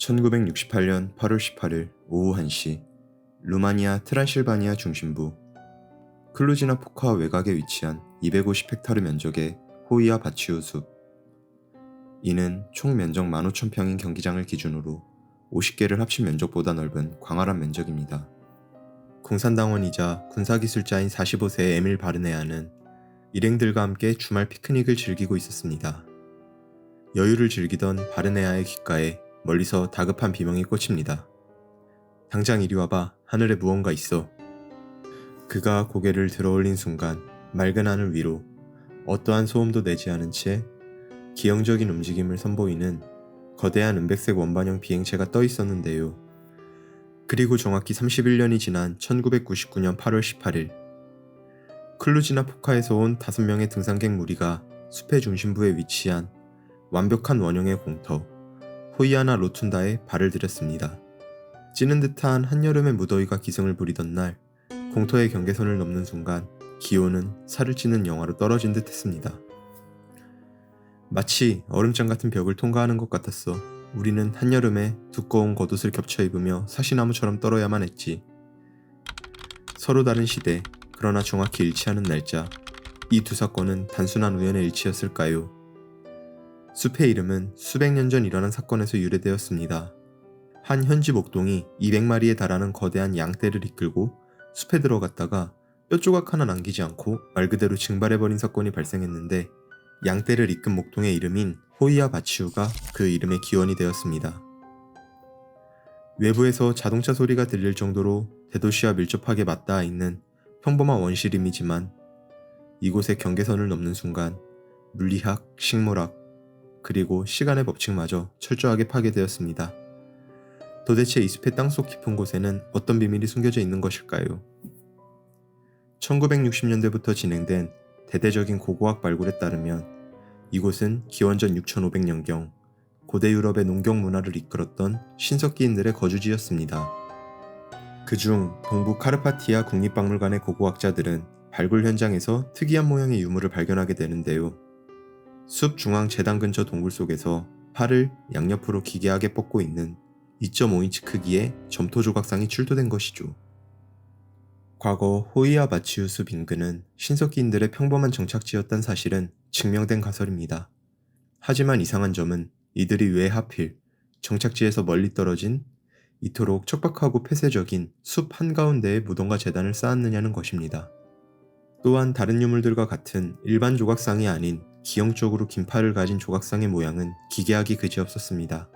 1968년 8월 18일 오후 1시 루마니아 트란실바니아 중심부 클루지나 포카 외곽에 위치한 250헥타르 면적의 호이아 바치우 숲. 이는 총 면적 15,000평인 경기장을 기준으로 50개를 합친 면적보다 넓은 광활한 면적입니다. 공산당원이자 군사기술자인 45세의 에밀 바르네아는 일행들과 함께 주말 피크닉을 즐기고 있었습니다. 여유를 즐기던 바르네아의 귓가에 멀리서 다급한 비명이 꽂힙니다. 당장 이리 와봐. 하늘에 무언가 있어. 그가 고개를 들어올린 순간 맑은 하늘 위로 어떠한 소음도 내지 않은 채 기형적인 움직임을 선보이는 거대한 은백색 원반형 비행체가 떠 있었는데요. 그리고 정확히 31년이 지난 1999년 8월 18일 클루지나 포카에서 온 5명의 등산객 무리가 숲의 중심부에 위치한 완벽한 원형의 공터 호이아나 로툰다에 발을 들였습니다. 찌는 듯한 한여름의 무더위가 기승을 부리던 날 공터의 경계선을 넘는 순간 기온은 살을 찌는 영하로 떨어진 듯 했습니다. 마치 얼음장 같은 벽을 통과하는 것 같았어. 우리는 한여름에 두꺼운 겉옷을 겹쳐 입으며 사시나무처럼 떨어야만 했지. 서로 다른 시대, 그러나 정확히 일치하는 날짜. 이 두 사건은 단순한 우연의 일치였을까요? 숲의 이름은 수백 년 전 일어난 사건에서 유래되었습니다. 한 현지 목동이 200마리에 달하는 거대한 양떼를 이끌고 숲에 들어갔다가 뼈조각 하나 남기지 않고 말 그대로 증발해버린 사건이 발생했는데 양떼를 이끈 목동의 이름인 호이아 바치우가 그 이름의 기원이 되었습니다. 외부에서 자동차 소리가 들릴 정도로 대도시와 밀접하게 맞닿아 있는 평범한 원시림이지만 이곳의 경계선을 넘는 순간 물리학, 식물학, 그리고 시간의 법칙마저 철저하게 파괴되었습니다. 도대체 이 숲의 땅속 깊은 곳에는 어떤 비밀이 숨겨져 있는 것일까요? 1960년대부터 진행된 대대적인 고고학 발굴에 따르면 이곳은 기원전 6500년경 고대 유럽의 농경 문화를 이끌었던 신석기인들의 거주지였습니다. 그중 동부 카르파티아 국립박물관의 고고학자들은 발굴 현장에서 특이한 모양의 유물을 발견하게 되는데요. 숲 중앙 재단 근처 동굴 속에서 팔을 양옆으로 기괴하게 뻗고 있는 2.5인치 크기의 점토 조각상이 출토된 것이죠. 과거 호이아 바치우 숲 인근은 신석기인들의 평범한 정착지였던 사실은 증명된 가설입니다. 하지만 이상한 점은 이들이 왜 하필 정착지에서 멀리 떨어진 이토록 척박하고 폐쇄적인 숲 한가운데에 무덤과 재단을 쌓았느냐는 것입니다. 또한 다른 유물들과 같은 일반 조각상이 아닌 기형적으로 긴 팔을 가진 조각상의 모양은 기괴하기 그지없었습니다.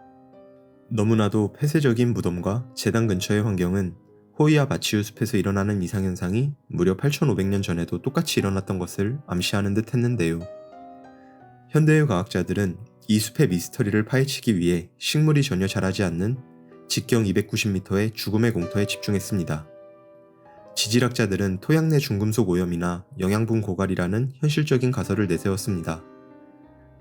너무나도 폐쇄적인 무덤과 재단 근처의 환경은 호이아 바치우 숲에서 일어나는 이상현상이 무려 8500년 전에도 똑같이 일어났던 것을 암시하는 듯 했는데요. 현대의 과학자들은 이 숲의 미스터리를 파헤치기 위해 식물이 전혀 자라지 않는 직경 290m의 죽음의 공터에 집중했습니다. 지질학자들은 토양 내 중금속 오염이나 영양분 고갈이라는 현실적인 가설을 내세웠습니다.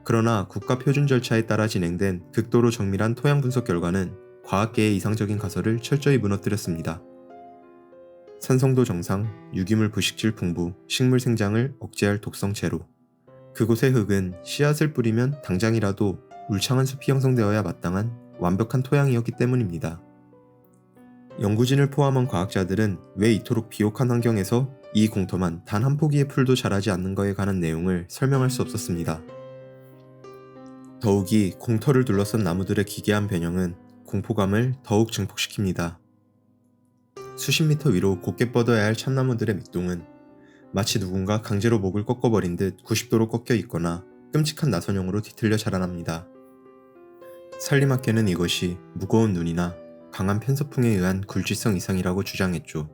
그러나 국가 표준 절차에 따라 진행된 극도로 정밀한 토양 분석 결과는 과학계의 이상적인 가설을 철저히 무너뜨렸습니다. 산성도 정상, 유기물 부식질 풍부, 식물 생장을 억제할 독성 제로. 그곳의 흙은 씨앗을 뿌리면 당장이라도 울창한 숲이 형성되어야 마땅한 완벽한 토양이었기 때문입니다. 연구진을 포함한 과학자들은 왜 이토록 비옥한 환경에서 이 공터만 단 한 포기의 풀도 자라지 않는 거에 관한 내용을 설명할 수 없었습니다. 더욱이 공터를 둘러싼 나무들의 기괴한 변형은 공포감을 더욱 증폭시킵니다. 수십 미터 위로 곧게 뻗어야 할 참나무들의 밑동은 마치 누군가 강제로 목을 꺾어버린 듯 90도로 꺾여 있거나 끔찍한 나선형으로 뒤틀려 자라납니다. 살림학계는 이것이 무거운 눈이나 강한 편서풍에 의한 굴지성 이상이라고 주장했죠.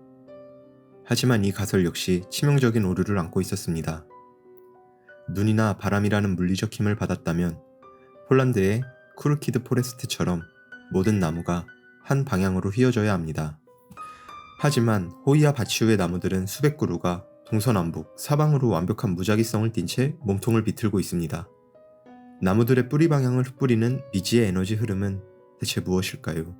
하지만 이 가설 역시 치명적인 오류를 안고 있었습니다. 눈이나 바람이라는 물리적 힘을 받았다면 폴란드의 쿠르키드 포레스트처럼 모든 나무가 한 방향으로 휘어져야 합니다. 하지만 호이아 바치우의 나무들은 수백 그루가 동서남북 사방으로 완벽한 무작위성을 띤 채 몸통을 비틀고 있습니다. 나무들의 뿌리 방향을 흩뿌리는 미지의 에너지 흐름은 대체 무엇일까요?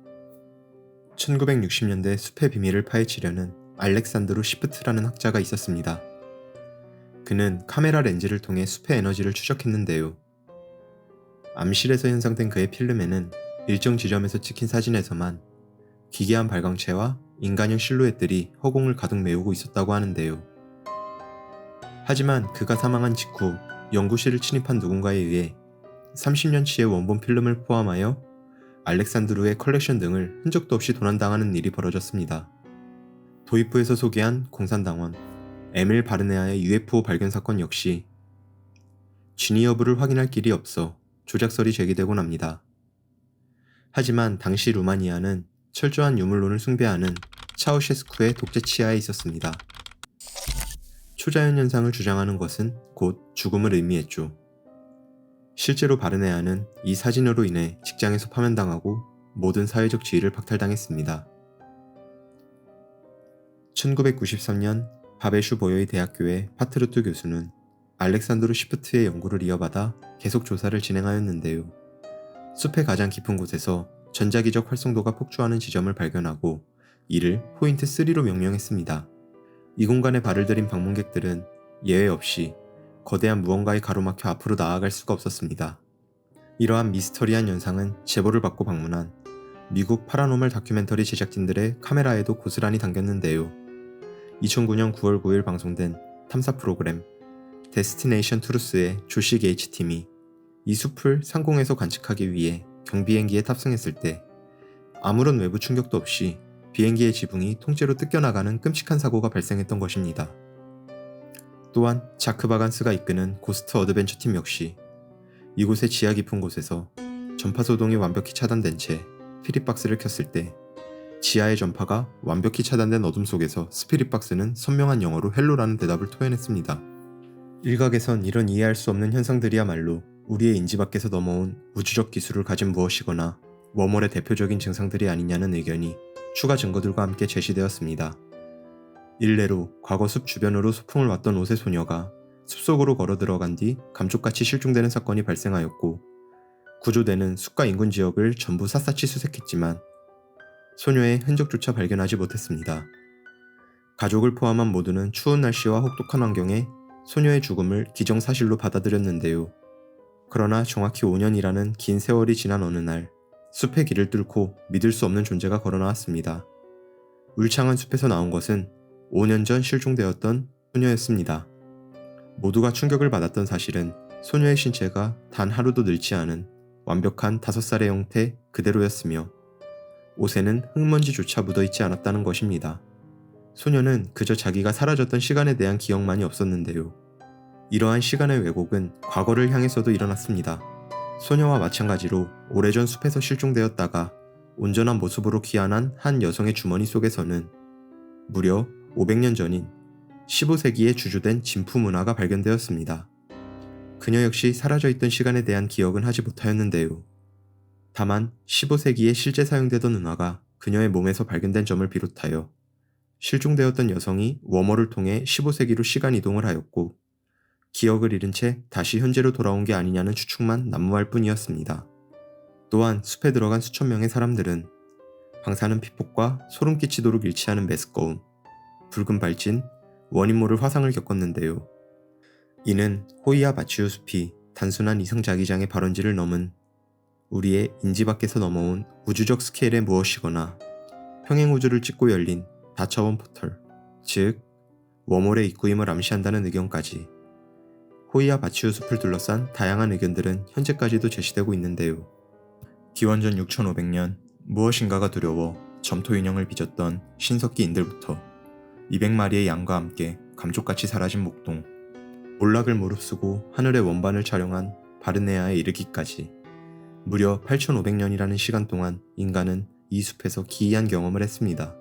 1960년대 숲의 비밀을 파헤치려는 알렉산드루 시프트라는 학자가 있었습니다. 그는 카메라 렌즈를 통해 숲의 에너지를 추적했는데요. 암실에서 현상된 그의 필름에는 일정 지점에서 찍힌 사진에서만 기괴한 발광체와 인간형 실루엣들이 허공을 가득 메우고 있었다고 하는데요. 하지만 그가 사망한 직후 연구실을 침입한 누군가에 의해 30년치의 원본 필름을 포함하여 알렉산드루의 컬렉션 등을 흔적도 없이 도난당하는 일이 벌어졌습니다. 도입부에서 소개한 공산당원 에밀 바르네아의 UFO 발견 사건 역시 진위 여부를 확인할 길이 없어 조작설이 제기되곤 합니다. 하지만 당시 루마니아는 철저한 유물론을 숭배하는 차우셰스쿠의 독재 치하에 있었습니다. 초자연 현상을 주장하는 것은 곧 죽음을 의미했죠. 실제로 바르네아는 이 사진으로 인해 직장에서 파면당하고 모든 사회적 지위를 박탈당했습니다. 1993년 바베슈 보여의 대학교의 파트루트 교수는 알렉산드루 시프트의 연구를 이어받아 계속 조사를 진행하였는데요. 숲의 가장 깊은 곳에서 전자기적 활성도가 폭주하는 지점을 발견하고 이를 포인트 3로 명명했습니다. 이 공간에 발을 들인 방문객들은 예외 없이 거대한 무언가에 가로막혀 앞으로 나아갈 수가 없었습니다. 이러한 미스터리한 현상은 제보를 받고 방문한 미국 파라노멀 다큐멘터리 제작진들의 카메라에도 고스란히 담겼는데요. 2009년 9월 9일 방송된 탐사 프로그램 데스티네이션 투루스의 조시 게이츠 팀이 이 숲을 상공에서 관측하기 위해 경비행기에 탑승했을 때 아무런 외부 충격도 없이 비행기의 지붕이 통째로 뜯겨나가는 끔찍한 사고가 발생했던 것입니다. 또한 자크 바간스가 이끄는 고스트 어드벤처 팀 역시 이곳의 지하 깊은 곳에서 전파 소동이 완벽히 차단된 채 스피릿박스를 켰을 때 지하의 전파가 완벽히 차단된 어둠 속에서 스피릿박스는 선명한 영어로 헬로라는 대답을 토해냈습니다. 일각에선 이런 이해할 수 없는 현상들이야말로 우리의 인지 밖에서 넘어온 우주적 기술을 가진 무엇이거나 웜홀의 대표적인 증상들이 아니냐는 의견이 추가 증거들과 함께 제시되었습니다. 일례로 과거 숲 주변으로 소풍을 왔던 5세 소녀가 숲속으로 걸어 들어간 뒤 감쪽같이 실종되는 사건이 발생하였고 구조대는 숲과 인근 지역을 전부 샅샅이 수색했지만 소녀의 흔적조차 발견하지 못했습니다. 가족을 포함한 모두는 추운 날씨와 혹독한 환경에 소녀의 죽음을 기정사실로 받아들였는데요. 그러나 정확히 5년이라는 긴 세월이 지난 어느 날 숲의 길을 뚫고 믿을 수 없는 존재가 걸어나왔습니다. 울창한 숲에서 나온 것은 5년 전 실종되었던 소녀였습니다. 모두가 충격을 받았던 사실은 소녀의 신체가 단 하루도 늙지 않은 완벽한 5살의 형태 그대로였으며 옷에는 흙먼지조차 묻어있지 않았다는 것입니다. 소녀는 그저 자기가 사라졌던 시간에 대한 기억만이 없었는데요. 이러한 시간의 왜곡은 과거를 향해서도 일어났습니다. 소녀와 마찬가지로 오래전 숲에서 실종되었다가 온전한 모습으로 귀환한 한 여성의 주머니 속에서는 무려 500년 전인 15세기에 주주된 진푸 문화가 발견되었습니다. 그녀 역시 사라져있던 시간에 대한 기억은 하지 못하였는데요. 다만 15세기에 실제 사용되던 은화가 그녀의 몸에서 발견된 점을 비롯하여 실종되었던 여성이 웜홀을 통해 15세기로 시간 이동을 하였고 기억을 잃은 채 다시 현재로 돌아온 게 아니냐는 추측만 난무할 뿐이었습니다. 또한 숲에 들어간 수천 명의 사람들은 방사능 피폭과 소름 끼치도록 일치하는 메스꺼움, 붉은 발진, 원인 모를 화상을 겪었는데요. 이는 호이아 바치우 숲이 단순한 이성자기장의 발원지를 넘은 우리의 인지 밖에서 넘어온 우주적 스케일의 무엇이거나 평행우주를 찍고 열린 다차원 포털, 즉 웜홀의 입구임을 암시한다는 의견까지 호이아 바치우 숲을 둘러싼 다양한 의견들은 현재까지도 제시되고 있는데요. 기원전 6500년 무엇인가가 두려워 점토 인형을 빚었던 신석기인들부터 200마리의 양과 함께 감쪽같이 사라진 목동, 몰락을 무릅쓰고 하늘의 원반을 촬영한 바르네아에 이르기까지 무려 8500년이라는 시간 동안 인간은 이 숲에서 기이한 경험을 했습니다.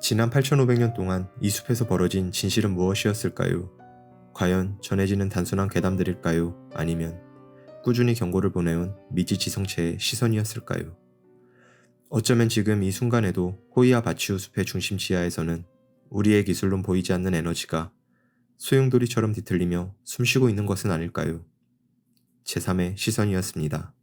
지난 8500년 동안 이 숲에서 벌어진 진실은 무엇이었을까요? 과연 전해지는 단순한 괴담들일까요? 아니면 꾸준히 경고를 보내온 미지 지성체의 시선이었을까요? 어쩌면 지금 이 순간에도 호이아 바치우 숲의 중심 지하에서는 우리의 기술론 보이지 않는 에너지가 소용돌이처럼 뒤틀리며 숨쉬고 있는 것은 아닐까요? 제3의 시선이었습니다.